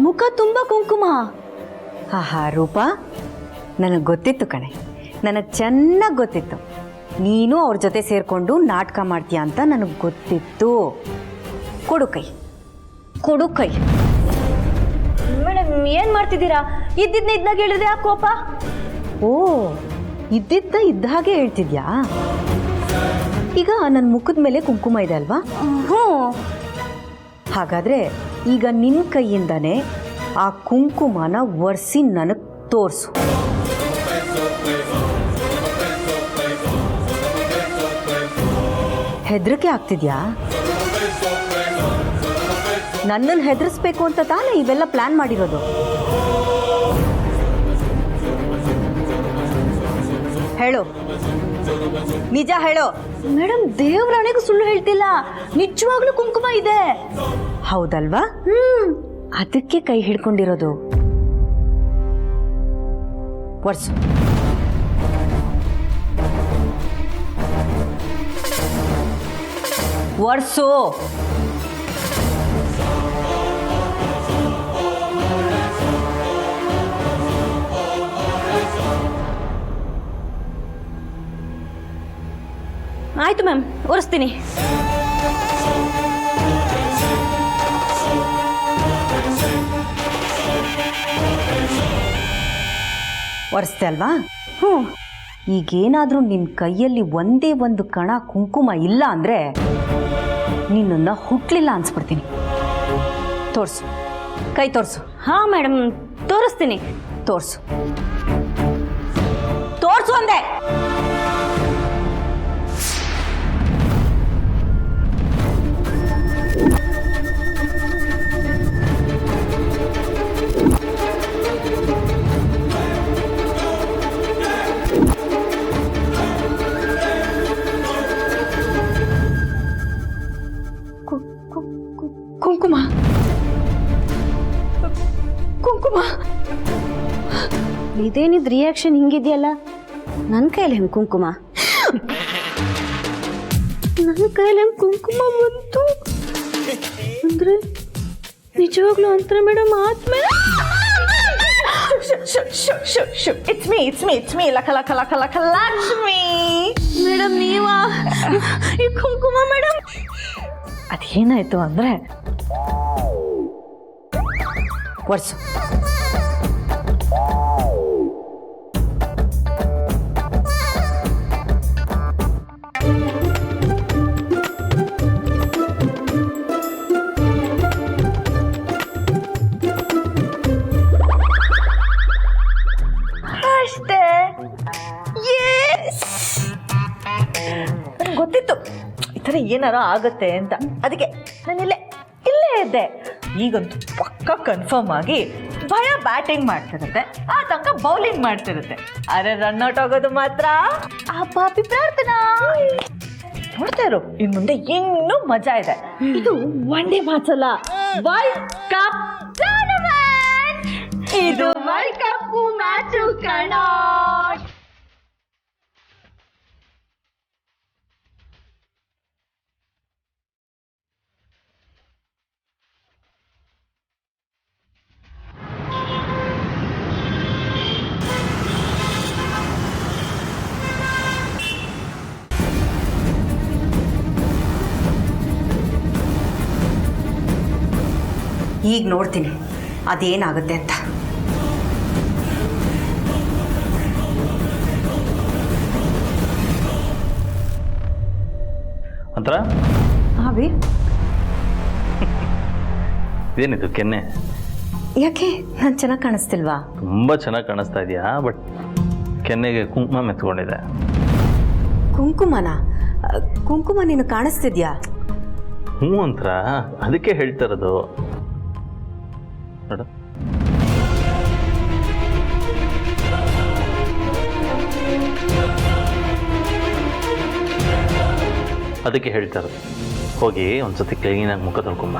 ಮುಖ ತುಂಬ ಕುಂಕುಮ. ಆಹಾ ರೂಪಾ, ನನಗೆ ಗೊತ್ತಿತ್ತು ಕಣೆ, ನನಗೆ ಚೆನ್ನಾಗಿ ಗೊತ್ತಿತ್ತು ನೀನು ಅವ್ರ ಜೊತೆ ಸೇರಿಕೊಂಡು ನಾಟಕ ಮಾಡ್ತೀಯ ಅಂತ ನನಗೆ ಗೊತ್ತಿತ್ತು. ಕೊಡು ಕೈ, ಕೊಡು ಕೈ. ಮೇಡಮ್ ಏನು ಮಾಡ್ತಿದ್ದೀರಾ? ಇದ್ದಾಗ ಹೇಳಿದ್ರೆ ಆ ಕೋಪ. ಓ, ಇದ್ದ ಹಾಗೆ ಹೇಳ್ತಿದ್ಯಾ? ಈಗ ನನ್ನ ಮುಖದ ಮೇಲೆ ಕುಂಕುಮ ಇದೆ ಅಲ್ವಾ? ಹ್ಞೂ. ಹಾಗಾದರೆ ಈಗ ನಿನ್ನ ಕೈಯಿಂದನೇ ಆ ಕುಂಕುಮನ ಒರೆಸಿ ನನಗೆ ತೋರಿಸು. ಹೆದರಿಕೆ ಆಗ್ತಿದ್ಯಾ? ನನ್ನನ್ನು ಹೆದರಿಸ್ಬೇಕು ಅಂತ ತಾನೇ ಇವೆಲ್ಲ ಪ್ಲಾನ್ ಮಾಡಿರೋದು. ಹೇಳು, ನಿಜ ಹೇಳು. ಮೇಡಮ್ ದೇವರಾಣೆಗೂ ಸುಳ್ಳು ಹೇಳ್ತಿಲ್ಲ, ನಿಜವಾಗ್ಲೂ ಕುಂಕುಮ ಇದೆ. ಹೌದಲ್ವಾ? ಅದಕ್ಕೆ ಕೈ ಹಿಡ್ಕೊಂಡಿರೋದು. ಒರ್ಸು. ಒರ್ಸು. ಆಯ್ತು ಮ್ಯಾಮ್, ಒರೆಸ್ತೀನಿ. ಒರೆಸ್ತೆ ಅಲ್ವಾ? ಹ್ಞೂ. ಈಗೇನಾದರೂ ನಿನ್ನ ಕೈಯಲ್ಲಿ ಒಂದೇ ಒಂದು ಕಣ ಕುಂಕುಮ ಇಲ್ಲ ಅಂದರೆ ನಿನ್ನನ್ನು ಹುಟ್ಟಲಿಲ್ಲ ಅನ್ಸ್ಬಿಡ್ತೀನಿ. ತೋರಿಸು, ಕೈ ತೋರಿಸು. ಹಾಂ ಮೇಡಮ್, ತೋರಿಸ್ತೀನಿ. ತೋರಿಸು, ತೋರಿಸು ಅಂದೆ. ಕುಂಕುಮ ಕುಂಕುಮ. ಇದೇನಿದ್ ರಿಯಾಕ್ಷನ್ ಹಿಂಗಿದೆಯಲ್ಲ? ನನ್ನ ಕೈಯಲ್ಲಿ ಹೆಂಗೆ ಕುಂಕುಮ? ನನ್ನ ಕೈಯಲ್ಲಿ ಹೆಂಗೆ ಕುಂಕುಮ ಬಂತು ಅಂದ್ರೆ ನಿಜವಾಗ್ಲೂ ಅಂತಾರೆ ಮೇಡಮ್. ಆದ್ಮೇಲೆ It's me, ಲಕ್ಷ್ಮಿ. ಮೇಡಮ್ ನೀವಾ ಈ ಕುಂಕುಮ? ಮೇಡಮ್ ಅದೇನಾಯ್ತು ಅಂದ್ರೆ, ಒರೆಸು. ಅಷ್ಟೇ. ನನಗೆ ಗೊತ್ತಿತ್ತು ಈ ಥರ ಏನಾರ ಆಗತ್ತೆ ಅಂತ, ಅದಕ್ಕೆ ನಾನು ಇಲ್ಲೇ ಇದ್ದೆ. ಈಗಂತೂ ಪಕ್ಕ ಕನ್ಫರ್ಮ್ ಆಗಿ ಭಯ ಬ್ಯಾಟಿಂಗ್ ಮಾಡ್ತಿರುತ್ತೆ, ಆತಂಕ ಬೌಲಿಂಗ್ ಮಾಡ್ತಿರುತ್ತೆ. ಆದರೆ ರನ್ಔಟ್ ಆಗೋದು ಮಾತ್ರ ಆ ಪಾಪಿ ಪ್ರಾರ್ಥನಾ. ನೋಡ್ತಾ ಇರು, ಇನ್ ಮುಂದೆ ಇನ್ನೂ ಮಜಾ ಇದೆ. ಇದು ಒನ್ ಡೇ ಮ್ಯಾಚ್ ಅಲ್ಲ, ವರ್ಲ್ಡ್ ಕಪ್ ಟೂರ್ನಮೆಂಟ್. ಇದು ವರ್ಲ್ಡ್ ಕಪ್ ಮ್ಯಾಚ್ ಕಣೋ. ಈಗ ನೋಡ್ತೀನಿ ಅದೇನಾಗುತ್ತೆ ಅಂತ. ಅಂತರ ಅಭಿ, ಇದೇನಿದು ಕೆನ್ನೆ? ಯಾಕೆ ನಾನು ಚೆನ್ನಾಗಿ ಕಾಣಿಸ್ತಿಲ್ವಾ? ತುಂಬ ಚೆನ್ನಾಗಿ ಕಾಣಿಸ್ತಾ ಇದೆಯಾ, ಬಟ್ ಕೆನ್ನೆಗೆ ಕುಂಕುಮ ಮೆತ್ಕೊಂಡಿದೆ. ಕುಂಕುಮನ? ಕುಂಕುಮ ನೀನು ಕಾಣಿಸ್ತಿದ್ಯಾ? ಹ್ಞೂ ಅಂತರ, ಅದಕ್ಕೆ ಹೇಳ್ತಾ ಇರೋದು. ನೋಡು, ಅದಕ್ಕೆ ಹೇಳ್ತಾ ಇರೋದು. ಹೋಗಿ ಒಂದ್ಸತಿ ಕ್ಲೀನಾಗಿ ಮುಖ ತೊಳ್ಕೊಂಬ.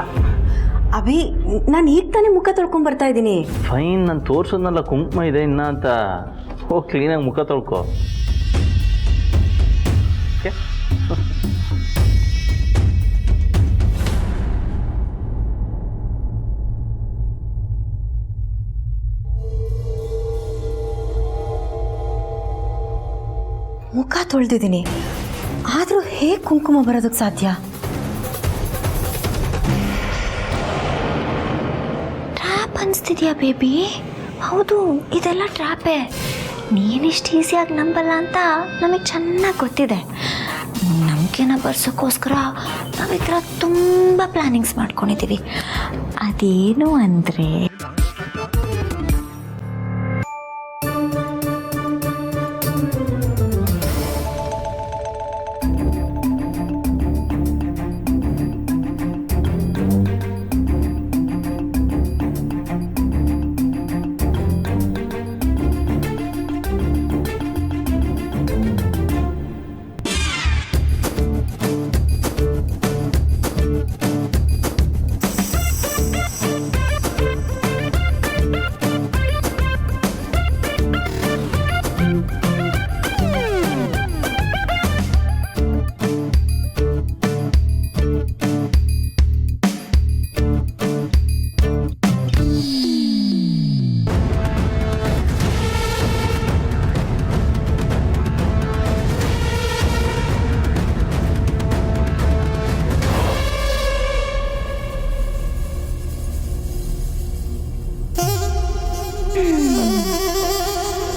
ಅಭಿ, ನಾನು ಈಗ ತಾನೇ ಮುಖ ತೊಳ್ಕೊಂಡ್ ಬರ್ತಾ ಇದ್ದೀನಿ. ಫೈನ್, ನಾನು ತೋರ್ಸೋದ್ನಲ್ಲ ಕುಂಕುಮ ಇದೆ ಇನ್ನ ಅಂತ. ಹೋಗಿ ಕ್ಲೀನಾಗಿ ಮುಖ ತೊಳ್ಕೊ. ಓಕೆ? ಮುಖ ತೊಳೆದಿದ್ದೀನಿ, ಆದರೂ ಹೇಗೆ ಕುಂಕುಮ ಬರೋದಕ್ಕೆ ಸಾಧ್ಯ? ಟ್ರ್ಯಾಪ್ ಅನಿಸ್ತಿದ್ಯಾ ಬೇಬಿ? ಹೌದು, ಇದೆಲ್ಲ ಟ್ರ್ಯಾಪೇ. ನೀನಿಷ್ಟು ಈಸಿಯಾಗಿ ನಂಬಲ್ಲ ಅಂತ ನಮಗೆ ಚೆನ್ನಾಗಿ ಗೊತ್ತಿದೆ. ನಂಬಿಕೆನ ಬರ್ಸೋಕ್ಕೋಸ್ಕರ ನಾವು ಈ ಥರ ತುಂಬ ಪ್ಲ್ಯಾನಿಂಗ್ಸ್ ಮಾಡ್ಕೊಂಡಿದ್ದೀವಿ. ಅದೇನು ಅಂದರೆ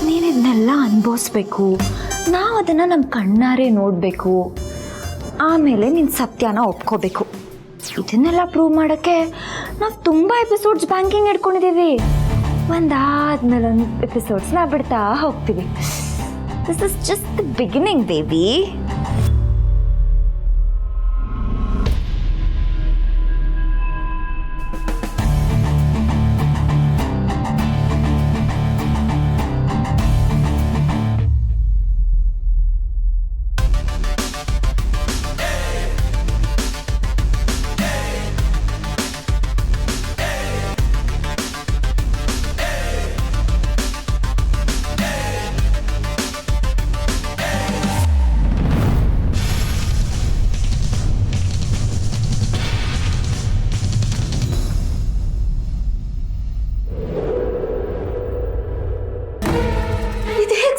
ನೀನಿದನ್ನೆಲ್ಲ ಅನುಭವಿಸ್ಬೇಕು, ನಾವು ಅದನ್ನು ನಮ್ಮ ಕಣ್ಣಾರೆ ನೋಡಬೇಕು, ಆಮೇಲೆ ನಿನ್ನ ಸತ್ಯನ ಒಪ್ಕೋಬೇಕು. ಇದನ್ನೆಲ್ಲ ಪ್ರೂವ್ ಮಾಡೋಕ್ಕೆ ನಾವು ತುಂಬ ಎಪಿಸೋಡ್ಸ್ ಬ್ಯಾಂಕಿಂಗ್ ಇಟ್ಕೊಂಡಿದ್ದೀವಿ. ಒಂದಾದ್ಮೇಲೆ ಒಂದು ಎಪಿಸೋಡ್ಸ್ನ ಬಿಡ್ತಾ ಹೋಗ್ತೀವಿ. This is just the beginning baby.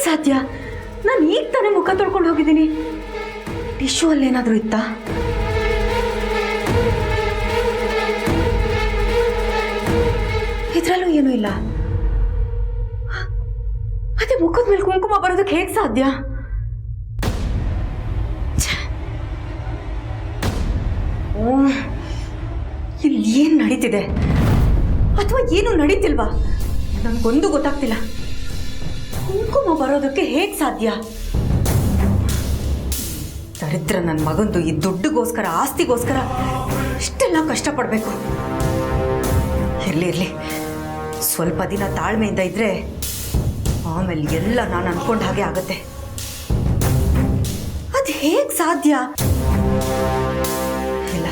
ಸಾಧ್ಯ? ನಾನು ಈಗ ತಾನೇ ಮುಖ ತೊಳ್ಕೊಂಡು ಹೋಗಿದ್ದೀನಿ. ಟಿಶ್ಯೂ ಅಲ್ಲಿ ಏನಾದರೂ ಇತ್ತಾ? ಇದ್ರಲ್ಲೂ ಏನೂ ಇಲ್ಲ. ಅದೇ ಮುಖದ ಮೇಲೆ ಕುಂಕುಮ ಬರೋದಕ್ಕೆ ಹೇಗೆ ಸಾಧ್ಯ? ಇಲ್ಲಿ ಏನು ನಡೀತಿದೆ ಅಥವಾ ಏನು ನಡೀತಿಲ್ವಾ ನನಗೊಂದು ಗೊತ್ತಾಗ್ತಿಲ್ಲ. ಕುಂಕುಮ ಬರೋದಕ್ಕೆ ಹೇಗೆ ಸಾಧ್ಯ? ದರಿದ್ರ ನನ್ನ ಮಗಂದು ಈ ದುಡ್ಡಿಗೋಸ್ಕರ, ಆಸ್ತಿಗೋಸ್ಕರ ಇಷ್ಟೆಲ್ಲ ಕಷ್ಟಪಡಬೇಕು. ಇರಲಿ ಸ್ವಲ್ಪ ದಿನ ತಾಳ್ಮೆಯಿಂದ ಇದ್ರೆ ಆಮೇಲೆ ಎಲ್ಲ ನಾನು ಅನ್ಕೊಂಡ ಹಾಗೆ ಆಗುತ್ತೆ. ಅದು ಹೇಗೆ ಸಾಧ್ಯ? ಇಲ್ಲ,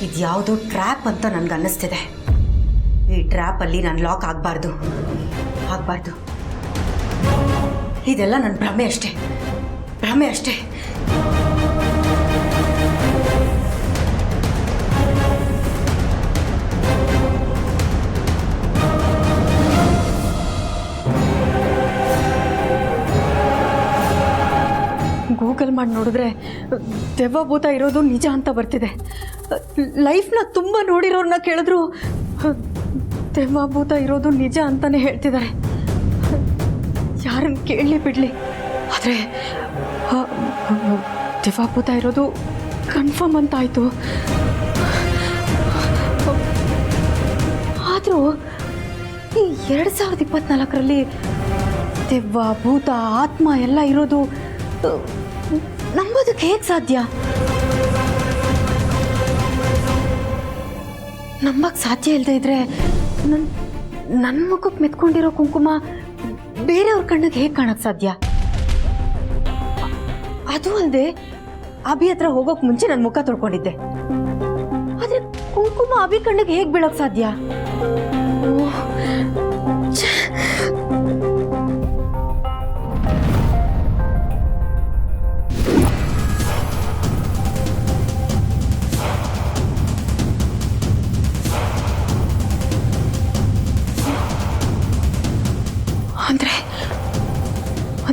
ಇದ್ಯಾವುದೋ ಟ್ರ್ಯಾಪ್ ಅಂತ ನನ್ಗೆ ಅನ್ನಿಸ್ತಿದೆ. ಈ ಟ್ರ್ಯಾಪಲ್ಲಿ ನಾನು ಲಾಕ್ ಆಗಬಾರ್ದು. ಇದೆಲ್ಲ ನನ್ನ ಭ್ರಮೆ ಅಷ್ಟೇ. ಗೂಗಲ್ ಮಾಡಿ ನೋಡಿದ್ರೆ ದೆವ್ವ ಭೂತ ಇರೋದು ನಿಜ ಅಂತ ಬರ್ತಿದೆ. ಲೈಫ್ನ ತುಂಬ ನೋಡಿರೋರನ್ನ ಕೇಳಿದ್ರು ದೆವ್ವ ಭೂತ ಇರೋದು ನಿಜ ಅಂತಲೇ ಹೇಳ್ತಿದ್ದಾರೆ. ಯಾರನ್ನು ಕೇಳಲಿ ಬಿಡಲಿ, ಆದರೆ ದೆವ್ವ ಭೂತ ಇರೋದು ಕನ್ಫರ್ಮ್ ಅಂತ ಆಯಿತು. ಆದರೂ ಈ 2024ರಲ್ಲಿ ದೆವ್ವ ಭೂತ ಆತ್ಮ ಎಲ್ಲ ಇರೋದು ನಂಬೋದಕ್ಕೆ ಹೇಗೆ ಸಾಧ್ಯ? ನಂಬಕ್ಕೆ ಸಾಧ್ಯ ಇಲ್ಲದೆ ಇದ್ರೆ ನನ್ನ ಮುಖಕ್ಕೆ ಮೆತ್ಕೊಂಡಿರೋ ಕುಂಕುಮ ಬೇರೆಯವ್ರ ಕಣ್ಣಿಗೆ ಹೇಗೆ ಕಾಣಕ್ಕೆ ಸಾಧ್ಯ? ಅದು ಅಲ್ಲದೆ ಅಭಿ ಹತ್ರ ಹೋಗೋಕೆ ಮುಂಚೆ ನನ್ನ ಮುಖ ತೊಳ್ಕೊಂಡಿದ್ದೆ. ಆದರೆ ಕುಂಕುಮ ಅಭಿ ಕಣ್ಣಿಗೆ ಹೇಗೆ ಬೀಳೋಕ್ಕೆ ಸಾಧ್ಯ?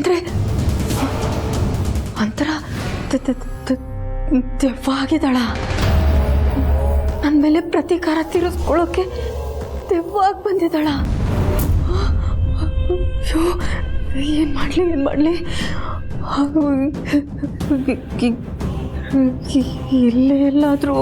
ಅಂದರೆ ಒಂಥರ ದೆವ್ವ ಆಗಿದ್ದಾಳ. ನನ್ನ ಮೇಲೆ ಪ್ರತೀಕಾರ ತೀರಿಸ್ಕೊಳ್ಳೋಕೆ ದೆವ್ವಾಗಿ ಬಂದಿದ್ದಾಳ. ಅಯ್ಯೋ, ಏನು ಮಾಡಲಿ ಇಲ್ಲೇ ಎಲ್ಲಾದರೂ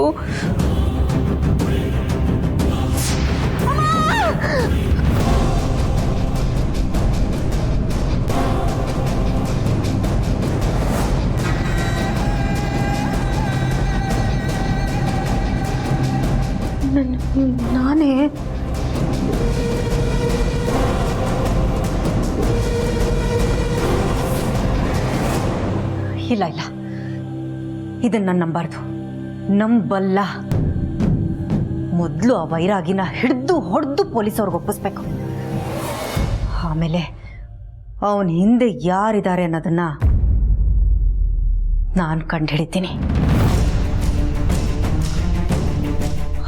ನಾನೇ ಇಲ್ಲ ಇಲ್ಲ, ಇದನ್ನು ನಾನು ನಂಬಾರ್ದು, ನಂಬಲ್ಲ. ಮೊದಲು ಆ ವೈರಾಗಿನ ಹಿಡಿದು ಹೊಡೆದು ಪೊಲೀಸವ್ರಿಗೆ ಒಪ್ಪಿಸ್ಬೇಕು. ಆಮೇಲೆ ಅವನ ಹಿಂದೆ ಯಾರಿದ್ದಾರೆ ಅನ್ನೋದನ್ನ ನಾನು ಕಂಡುಹಿಡಿತೀನಿ.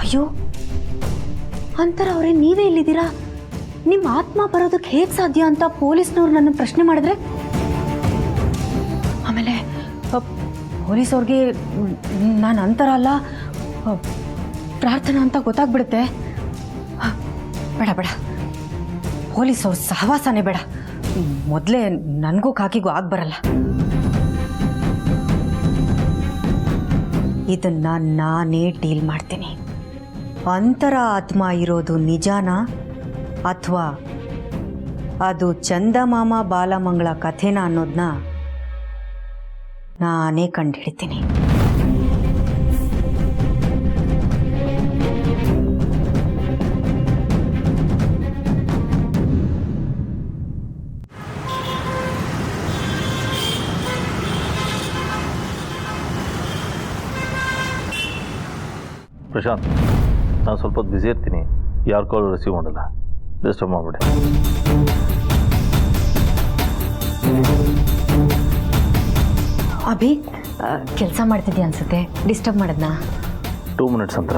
ಅಯ್ಯೋ ಅಂತರ ಅವರೇ, ನೀವೇ ಇಲ್ಲಿದ್ದೀರಾ? ನಿಮ್ಮ ಆತ್ಮ ಬರೋದಕ್ಕೆ ಹೇಗೆ ಸಾಧ್ಯ ಅಂತ ಪೊಲೀಸ್ನವ್ರು ನನ್ನ ಪ್ರಶ್ನೆ ಮಾಡಿದ್ರೆ, ಆಮೇಲೆ ಪೊಲೀಸವ್ರಿಗೆ ನಾನು ಅಂತರ ಅಲ್ಲ ಪ್ರಾರ್ಥನಾ ಅಂತ ಗೊತ್ತಾಗ್ಬಿಡುತ್ತೆ. ಬೇಡ ಬೇಡ, ಪೊಲೀಸವ್ರ ಸಹವಾಸನೇ ಬೇಡ. ಮೊದಲೇ ನನಗೂ ಕಾಕಿಗೂ ಬರಲ್ಲ. ಇದನ್ನ ನಾನೇ ಡೀಲ್ ಮಾಡ್ತೀನಿ. ಅಂತರ ಆತ್ಮ ಇರೋದು ನಿಜಾನಾ ಅಥವಾ ಅದು ಚಂದಮಾಮ ಬಾಲಮಂಗಳ ಕಥೆನಾ ಅನ್ನೋದನ್ನ ನಾನೇ ಕಂಡುಹಿಡಿತೀನಿ. ಪ್ರಶಾಂತ್, ನಾನು ಸ್ವಲ್ಪ ಹೊತ್ತು ಬ್ಯುಸಿ ಇರ್ತೀನಿ, ಯಾರು ಕಾಲ್ ರಿಸೀವ್ ಮಾಡಲ್ಲ, ಡಿಸ್ಟರ್ಬ್ ಮಾಡಿಬಿಡಿ. ಅಭಿ, ಕೆಲಸ ಮಾಡ್ತಿದ್ಯಾ ಅನ್ಸುತ್ತೆ, ಡಿಸ್ಟರ್ಬ್ ಮಾಡಿದ್ನಾ? 2 ಮಿನಿಟ್ಸ್ ಅಂತ.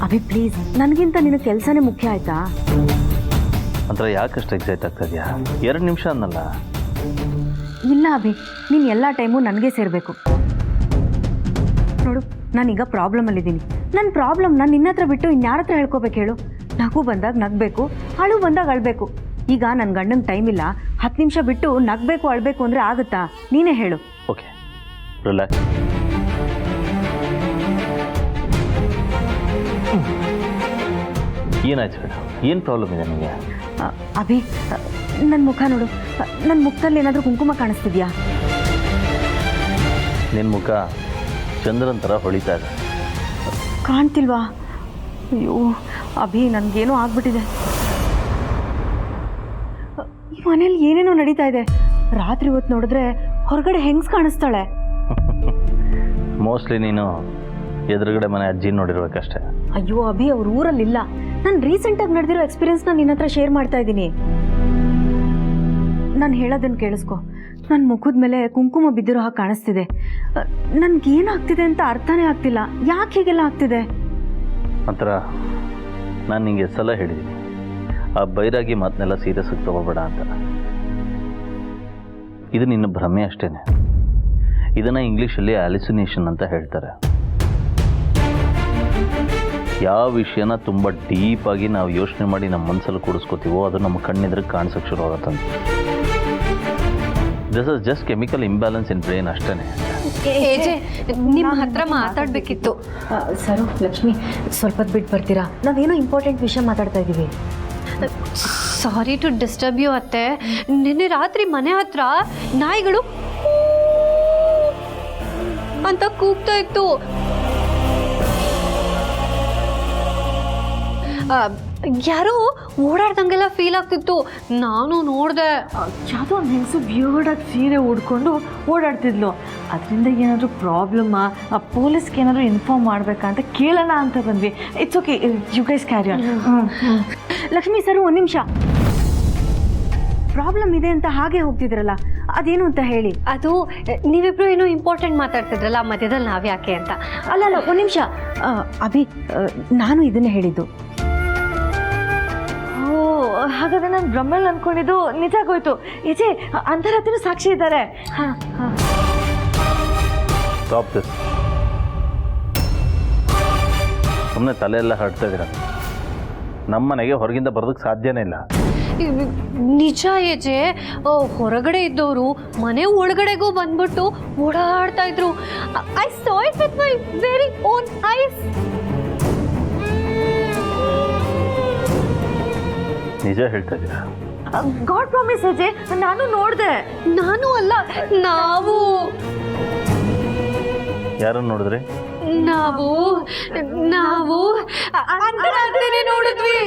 ಅಭಿ ಪ್ಲೀಸ್, ನನಗಿಂತ ನಿನ್ನ ಕೆಲಸನೇ ಮುಖ್ಯ ಆಯ್ತಾ? ಅಂದ್ರೆ ಯಾಕಷ್ಟು ಎಕ್ಸೈಟ್ ಆಗ್ತಾ ಇದೆಯಾ? 2 ನಿಮಿಷ ಅನ್ನಲ್ಲ. ಇಲ್ಲ ಅಭಿ, ನೀನು ಎಲ್ಲ ಟೈಮು ನನಗೆ ಸೇರಬೇಕು. ನೋಡು, ನಾನೀಗ ಪ್ರಾಬ್ಲಮಲ್ಲಿದ್ದೀನಿ. ನನ್ನ ಪ್ರಾಬ್ಲಮ್ನ ನಿನ್ನ ಹತ್ರ ಬಿಟ್ಟು ಇನ್ಯಾರ ಹತ್ರ ಹೇಳ್ಕೋಬೇಕು ಹೇಳು? ನಗು ಬಂದಾಗ ನಗಬೇಕು, ಅಳು ಬಂದಾಗ ಅಳಬೇಕು. ಈಗ ನನ್ನ ಗಂಡಂಗೆ ಟೈಮ್ ಇಲ್ಲ, 10 ನಿಮಿಷ ಬಿಟ್ಟು ನಗಬೇಕು ಅಳಬೇಕು ಅಂದರೆ ಆಗುತ್ತಾ? ನೀನೇ ಹೇಳು. Okay, relax. ಏನಾಯ್ತು ಬೇಡ? ಏನು ಪ್ರಾಬ್ಲಮ್ ಇದೆ ನಿಮಗೆ? ಅಭಿ, ನನ್ನ ಮುಖ ನೋಡು, ನನ್ನ ಮುಖದಲ್ಲಿ ಏನಾದರೂ ಕುಂಕುಮ ಕಾಣಿಸ್ತಿದ್ಯಾ? ನಿನ್ನ ಮುಖ ಚಂದ್ರನ ಥರ ಹೊಳಿತಾ ಇದೆ. ಕಾಣ್ತಿಲ್ವಾ? ಅಯ್ಯೋ ಅಭಿ, ನನಗೇನೋ ಆಗ್ಬಿಟ್ಟಿದೆ. ಈ ಮನೇಲಿ ಏನೇನೋ ನಡೀತಾ ಇದೆ. ರಾತ್ರಿ ಹೊತ್ತು ನೋಡಿದ್ರೆ ಹೊರಗಡೆ ಹೆಂಗ್ಸ್ ಕಾಣಿಸ್ತಾಳೆ. ಮೋಸ್ಟ್ಲಿ ನೀನು ಎದುರುಗಡೆ ಮನೆ ಅಜ್ಜಿ ನೋಡಿರ್ಬೇಕಷ್ಟೇ. ಅಯ್ಯೋ ಅಭಿ, ಅವ್ರ ಊರಲ್ಲಿಲ್ಲ. ನಾನು ರೀಸೆಂಟಾಗಿ ನಡೆದಿರೋ ಎಕ್ಸ್ಪೀರಿಯನ್ಸ್ನ ನಿನ್ನ ಹತ್ರ ಶೇರ್ ಮಾಡ್ತಾ ಇದ್ದೀನಿ. ನಾನು ಹೇಳೋದನ್ನು ಕೇಳಿಸ್ಕೊ. ನನ್ನ ಮುಖದ ಮೇಲೆ ಕುಂಕುಮ ಬಿದ್ದಿರೋ ಹಾಗೆ ಕಾಣಿಸ್ತಿದೆ. ನನಗೇನಾಗ್ತಿದೆ ಅಂತ ಅರ್ಥನೇ ಆಗ್ತಿಲ್ಲ. ಯಾಕೆ ಹೀಗೆಲ್ಲ ಆಗ್ತಿದೆ? ಒಂಥರ ನಾನು ನಿಂಗೆ ಸಲ ಹೇಳಿದ್ದೀನಿ, ಆ ಬೈರಾಗಿ ಮಾತನ್ನೆಲ್ಲ ಸೀರಿಯಸ್ ಆಗಿ ತಗೋಬೇಡ ಅಂತ. ಇದು ನಿನ್ನ ಭ್ರಮೆ ಅಷ್ಟೇ. ಇದನ್ನು ಇಂಗ್ಲೀಷಲ್ಲಿ ಹ್ಯಾಲುಸಿನೇಷನ್ ಅಂತ ಹೇಳ್ತಾರೆ. ಯಾವ ವಿಷಯನ ತುಂಬ ಡೀಪಾಗಿ ನಾವು ಯೋಚನೆ ಮಾಡಿ ನಮ್ಮ ಮನಸ್ಸಲ್ಲಿ ಕೂಡಿಸ್ಕೋತೀವೋ ಅದು ನಮ್ಮ ಕಣ್ಣೆದುರಿಗೆ ಕಾಣಿಸೋಕ್ಕೆ ಶುರು ಆಗುತ್ತಂತ. This is just chemical imbalance in brain ಅಷ್ಟೇ. ನಿಮ್ಮ ಹತ್ರ ಮಾತಾಡಬೇಕಿತ್ತು. ಸರು, ಲಕ್ಷ್ಮಿ, ಸ್ವಲ್ಪ ಬಿಟ್ಟು ಬರ್ತೀರಾ? ನಾವೇನೋ ಇಂಪಾರ್ಟೆಂಟ್ ವಿಷಯ ಮಾತಾಡ್ತಾ ಇದ್ದೀವಿ. ಸಾರಿ ಟು ಡಿಸ್ಟರ್ಬ್ ಯು ಅತ್ತೆ. ನಿನ್ನೆ ರಾತ್ರಿ ಮನೆ ಹತ್ರ ನಾಯಿಗಳು ಅಂತ ಕೂಗ್ತಾ ಇತ್ತು. ಯಾರೋ ಓಡಾಡ್ದಂಗೆಲ್ಲ ಫೀಲ್ ಆಗ್ತಿತ್ತು. ನಾನು ನೋಡಿದೆ, ಯಾವುದೋ ಒಂದು ಹೆಂಗಸು ಬ್ಯೂರ್ಡಾಗಿ ಸೀರೆ ಉಡ್ಕೊಂಡು ಓಡಾಡ್ತಿದ್ಲು. ಅದರಿಂದ ಏನಾದರೂ ಪ್ರಾಬ್ಲಮ್ಮಾ, ಆ ಪೊಲೀಸ್ಗೆ ಏನಾದರೂ ಇನ್ಫಾರ್ಮ್ ಮಾಡಬೇಕಾ ಅಂತ ಕೇಳೋಣ ಅಂತ ಬಂದ್ವಿ. It's okay, you guys carry on. Lakshmi sir, ಒಂದು ನಿಮಿಷ. ಪ್ರಾಬ್ಲಮ್ ಇದೆ ಅಂತ ಹಾಗೆ ಹೋಗ್ತಿದ್ರಲ್ಲ, ಅದೇನು ಅಂತ ಹೇಳಿ. ಅದು ನೀವಿಬ್ರು ಏನೋ ಇಂಪಾರ್ಟೆಂಟ್ ಮಾತಾಡ್ತಿದ್ರಲ್ಲ, ಮಧ್ಯದಲ್ಲಿ ನಾವ್ಯಾಕೆ ಅಂತ. ಅಲ್ಲ, ಒಂದು ನಿಮಿಷ ಅಭಿ, ನಾನು ಇದನ್ನೇ ಹೇಳಿದ್ದು. ಓ, ಹಾಗಾದ್ರೆ ನಾನು ಬ್ರಹ್ಮಲ್ ಅನ್ಕೊಂಡಿದ್ದು ನಿಜ ಆಗೋಯ್ತು. ಈಚೆ ಅಂತರಾತ್ರಿನೂ ಸಾಕ್ಷಿ ಇದ್ದಾರೆ. ಹಾ ಹಾ. Stop this. ಸುಮ್ಮನೆ ತಲೆಯೆಲ್ಲ ಹರಡ್ತಾ ಇದ್ದೀರ. ನಮ್ಮ ಮನೆಗೆ ಹೊರಗಿಂದ ಬರೋದಕ್ಕೆ ಸಾಧ್ಯನೇ ಇಲ್ಲ. ನಿಜ ಏಜೆ, ಹೊರಗಡೆ ಇದ್ದವರು ಮನೆ ಒಳಗಡೆಗೂ ಬಂದ್ಬಿಟ್ಟು ಓಡಾಡ್ತಾ ಇದ್ರು. I saw it with my very own ice. ನಿಜ ಹೇಳ್ತಾ ಇದ್ದೀರಾ? ಗಾಡ್ ಪ್ರಾಮಿಸ್ ಅಜಯ್, ನಾನು ನೋಡಿದೆ. ನಾನು ಅಲ್ಲ, ನಾವು ಯಾರನ್ನು ನೋಡಿದ್ರಿ? ನಾವು ನಾವು ಅಂತರಾತ್ರಿನೇ ನೋಡಿದ್ವಿ.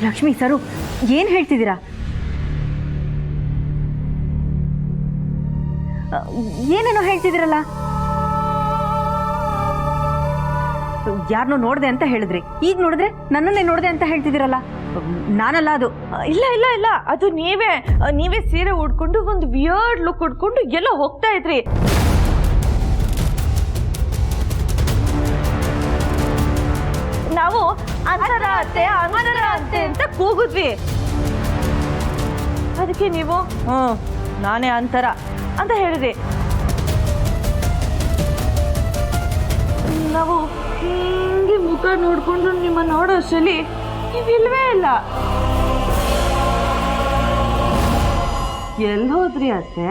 ಲಕ್ಷ್ಮಿ ಸರು, ಏನು ಹೇಳ್ತಿದ್ದೀರಾ? ಏನೇನೋ ಹೇಳ್ತಿದ್ದೀರಲ್ಲ. ಯಾರನ್ನೋ ನೋಡಿದೆ ಅಂತ ಹೇಳಿದ್ರಿ, ಈಗ ನೋಡಿದ್ರೆ ನನ್ನನ್ನೇ ನೋಡಿದೆ ಅಂತ ಹೇಳ್ತಿದ್ದೀರಲ್ಲ. ನಾನಲ್ಲ ಅದು. ಇಲ್ಲ ಇಲ್ಲ ಇಲ್ಲ, ಅದು ನೀವೇ ಸೀರೆ ಉಡ್ಕೊಂಡು ಒಂದು ವಿಯರ್ಡ್ ಲುಕ್ ಉಡ್ಕೊಂಡು ಎಲ್ಲೋ ಹೋಗ್ತಾ ಇದ್ರಿ. ನಾವು ಅಂತರ ಅತ್ತೆ ಅಂತ ಕೂಗಿದ್ವಿ. ಅದಕ್ಕೆ ನೀವು ನಾನೇ ಅಂತರ ಅಂತ ಹೇಳಿದ್ರಿ. ನಾವು ಹಿಂಗೆ ಮುಖ ನೋಡ್ಕೊಂಡು ನಿಮ್ಮ ನೋಡೋ ಅಷ್ಟರಲ್ಲಿ ನೀವಿಲ್ವೇ ಇಲ್ಲ. ಎಲ್ಲಿ ಹೋದ್ರಿ ಅತ್ತೆ?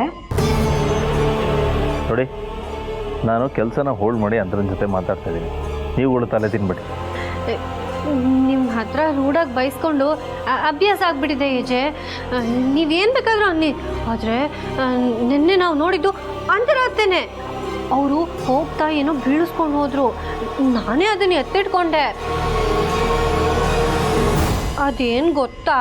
ನೋಡಿ, ನಾನು ಕೆಲಸನ ಹೋಲ್ಡ್ ಮಾಡಿ ಅಂತರನ ಜೊತೆ ಮಾತಾಡ್ತಾ ಇದ್ದೀನಿ. ನೀವುಗಳು ತಲೆ ತಿನ್ಬಿಡಿ. ನಿಮ್ಮ ಹತ್ರ ರೂಢಾಗಿ ಬೈಸ್ಕೊಂಡು ಅಭ್ಯಾಸ ಆಗ್ಬಿಟ್ಟಿದೆ ಏಜೆ. ನೀವೇನು ಬೇಕಾದ್ರೂ ಅನ್ನಿ, ಆದರೆ ನಿನ್ನೆ ನಾವು ನೋಡಿದ್ದು ಅಂತರಾತ್ರಿನೇ. ಅವರು ಹೋಗ್ತಾ ಏನೋ ಬೀಳಿಸ್ಕೊಂಡು ಹೋದ್ರು. ನಾನೇ ಅದನ್ನು ಎತ್ತಿಟ್ಕೊಂಡೆ. ಅದೇನು ಗೊತ್ತಾ,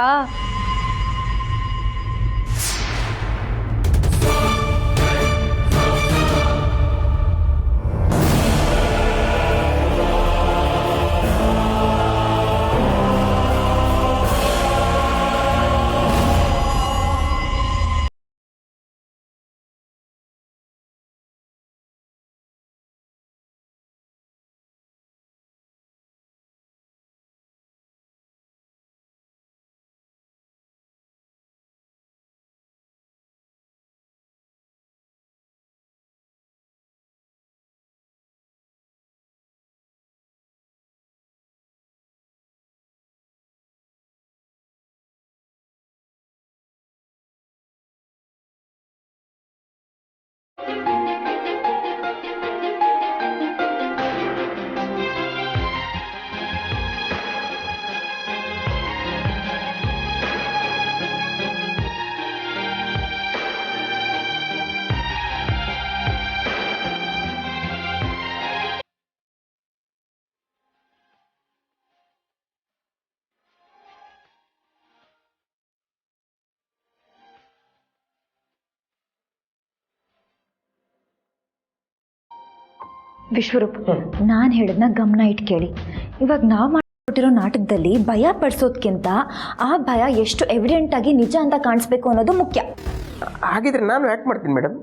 ವಿಶ್ವರೂಪ್, ನಾನು ಹೇಳಿದ್ನ ಗಮನ ಇಟ್ಟು ಕೇಳಿ. ಇವಾಗ ನಾವು ಮಾಡಿಕೊಟ್ಟಿರೋ ನಾಟಕದಲ್ಲಿ ಭಯ ಪಡಿಸೋದ್ಕಿಂತ ಆ ಭಯ ಎಷ್ಟು ಎವಿಡೆಂಟ್ ಆಗಿ ನಿಜ ಅಂತ ಕಾಣಿಸ್ಬೇಕು ಅನ್ನೋದು ಮುಖ್ಯ. ಹಾಗಿದ್ರೆ ನಾನು ಯಾಕೆ ಮಾಡ್ತೀನಿ ಮೇಡಮ್?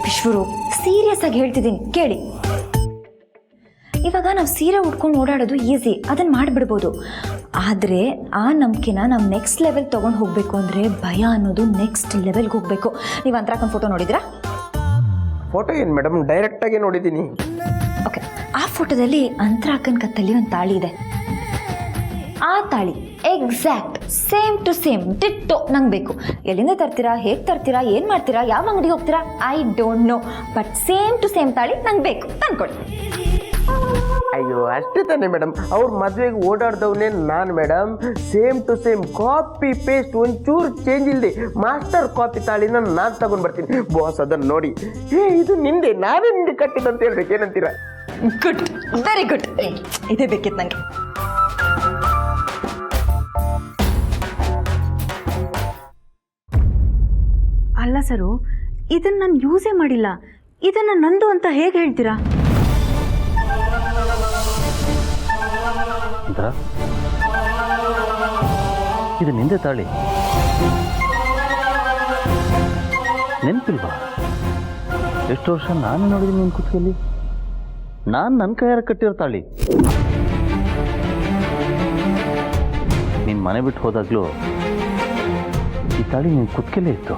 ವಿಶ್ವರೂಪ್, ಸೀರಿಯಸ್ ಆಗಿ ಹೇಳ್ತಿದ್ದೀನಿ ಕೇಳಿ. ಇವಾಗ ನಾವು ಸೀರೆ ಉಟ್ಕೊಂಡು ಓಡಾಡೋದು ಈಸಿ, ಅದನ್ನು ಮಾಡಿಬಿಡ್ಬೋದು. ಆದರೆ ಆ ನಂಬಿಕೆನ ನಾವು ನೆಕ್ಸ್ಟ್ ಲೆವೆಲ್ ತೊಗೊಂಡು ಹೋಗಬೇಕು ಅಂದರೆ ಭಯ ಅನ್ನೋದು ನೆಕ್ಸ್ಟ್ ಲೆವೆಲ್ಗೆ ಹೋಗಬೇಕು. ನೀವು ಅಂತರಾಕನ್ ಫೋಟೋ ನೋಡಿದ್ರಾ? ಫೋಟೋ ಏನು ಮೇಡಮ್, ಡೈರೆಕ್ಟಾಗಿ ನೋಡಿದ್ದೀನಿ. ಓಕೆ, ಆ ಫೋಟೋದಲ್ಲಿ ಅಂತರಾಕನ್ ಕತ್ತಲ್ಲಿ ಒಂದು ತಾಳಿ ಇದೆ. ಆ ತಾಳಿ exact same to same ditto ನಂಗೆ ಬೇಕು. ಎಲ್ಲಿಂದ ತರ್ತೀರಾ, ಹೇಗೆ ತರ್ತೀರಾ, ಏನು ಮಾಡ್ತೀರಾ, ಯಾವ ಅಂಗಡಿಗೆ ಹೋಗ್ತೀರಾ, I don't know, but same to same ತಾಳಿ ನಂಗೆ ಬೇಕು, ತಂದ್ಕೊಡಿ. ಅಯ್ಯೋ ಅಷ್ಟೇ ತಾನೇ ಮೇಡಮ್, ಅವ್ರ ಮದುವೆಗೆ ಓಡಾಡ್ದವನೇ ನಾನು madam. Same to same copy paste, ಒಂಚೂರು ಚೇಂಜ್ ಇಲ್ಲದೆ ಮಾಸ್ಟರ್ ಕಾಪಿ ತಾಳಿನ ನಾನು ತಗೊಂಡು ಬರ್ತೀನಿ. ಬಾಸ್ ಅದನ್ನು ನೋಡಿ, ಇದು ನಿಂದೆ, ನಾನೇ ನಿಂದೆ ಕಟ್ಟಿದಂತ ಹೇಳ್ಬೇಕು, ಏನಂತೀರಾ? ಗುಡ್, ವೆರಿ ಗುಡ್, ಇದೇ ಬೇಕಿತ್ತು ನನಗೆ. ಅಲ್ಲ ಸರು, ಇದನ್ನು ನಾನು ಯೂಸೇ ಮಾಡಿಲ್ಲ. ಇದನ್ನು ನಂದು ಅಂತ ಹೇಗೆ ಹೇಳ್ತೀರಾ? ಇದು ನಿಂದೆ ತಾಳಿ. ನೆನಪಿಲ್ವಾ? ಎಷ್ಟು ವರ್ಷ ನಾನು ನೋಡಿದ್ದೀನಿ ನಿನ್ನ ಕುತ್ತಿಗೆಯಲ್ಲಿ. ನಾನು ನನ್ನ ಕೈಯಾರ ಕಟ್ಟಿರೋ ತಾಳಿ. ನೀನು ಮನೆ ಬಿಟ್ಟು ಹೋದಾಗಲೂ ಈ ತಾಳಿ ನಿನ್ನ ಕುತ್ತಿಗೆಲ್ಲೇ ಇತ್ತು.